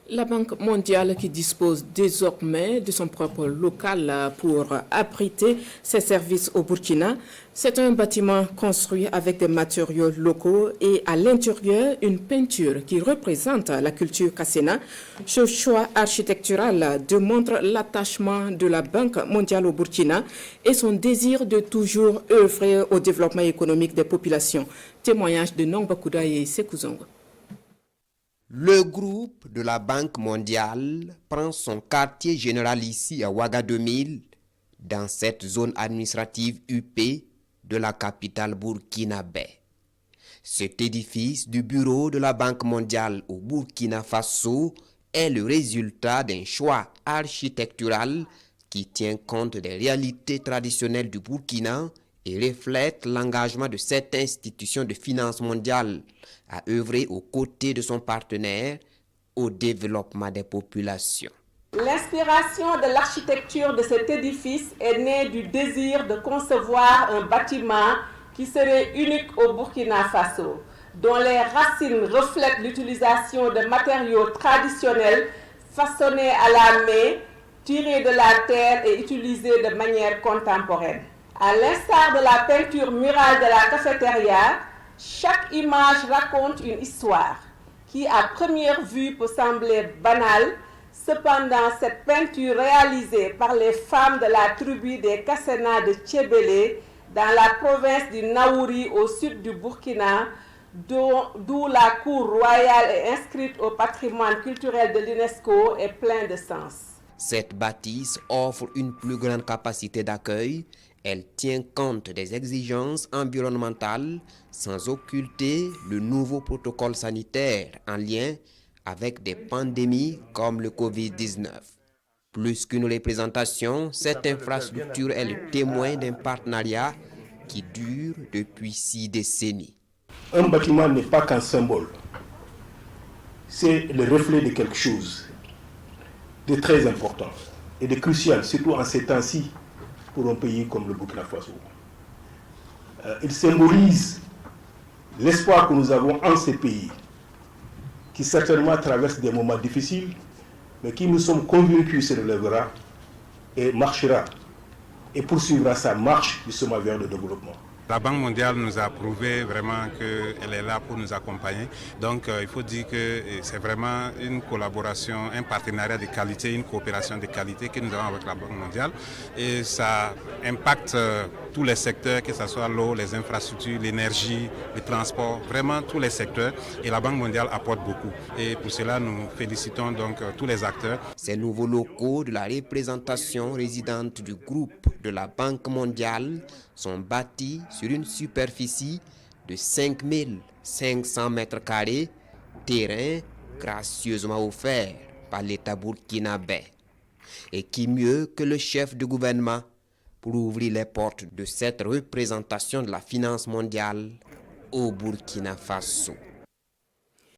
La Banque mondiale qui dispose désormais de son propre local pour abriter ses services au Burkina. C'est un bâtiment construit avec des matériaux locaux et à l'intérieur une peinture qui représente la culture Kassena. Ce choix architectural démontre l'attachement de la Banque mondiale au Burkina et son désir de toujours œuvrer au développement économique des populations. Témoignage de Nongba Koudaye et Sekouzongo. Le groupe de la Banque mondiale prend son quartier général ici à Ouagadougou, dans cette zone administrative UP de la capitale burkinabé. Cet édifice du bureau de la Banque mondiale au Burkina Faso est le résultat d'un choix architectural qui tient compte des réalités traditionnelles du Burkina et reflète l'engagement de cette institution de finance mondiale à œuvrer aux côtés de son partenaire au développement des populations. L'inspiration de l'architecture de cet édifice est née du désir de concevoir un bâtiment qui serait unique au Burkina Faso, dont les racines reflètent l'utilisation de matériaux traditionnels façonnés à la main, tirés de la terre et utilisés de manière contemporaine. À l'instar de la peinture murale de la cafétéria, chaque image raconte une histoire qui, à première vue, peut sembler banale. Cependant, cette peinture réalisée par les femmes de la tribu des Kassena de Tchébélé, dans la province du Naouri au sud du Burkina, d'où la cour royale est inscrite au patrimoine culturel de l'UNESCO, est pleine de sens. Cette bâtisse offre une plus grande capacité d'accueil. Elle tient compte des exigences environnementales sans occulter le nouveau protocole sanitaire en lien avec des pandémies comme le Covid-19. Plus qu'une représentation, cette infrastructure est le témoin d'un partenariat qui dure depuis 6 décennies. Un bâtiment n'est pas qu'un symbole, c'est le reflet de quelque chose de très important et de crucial, surtout en ces temps-ci pour un pays comme le Burkina Faso. Il symbolise l'espoir que nous avons en ces pays, qui certainement traversent des moments difficiles, mais qui nous sommes convaincus se relèvera et marchera et poursuivra sa marche justement vers le développement. La Banque mondiale nous a prouvé vraiment qu'elle est là pour nous accompagner. Donc il faut dire que c'est vraiment une collaboration, un partenariat de qualité, une coopération de qualité que nous avons avec la Banque mondiale. Et ça impacte tous les secteurs, que ce soit l'eau, les infrastructures, l'énergie, le transport, vraiment tous les secteurs. Et la Banque mondiale apporte beaucoup. Et pour cela, nous félicitons donc tous les acteurs. Ces nouveaux locaux de la représentation résidente du groupe de la Banque mondiale sont bâtis sur une superficie de 5500 mètres carrés, terrain gracieusement offert par l'État burkinabé. Et qui mieux que le chef de gouvernement pour ouvrir les portes de cette représentation de la finance mondiale au Burkina Faso.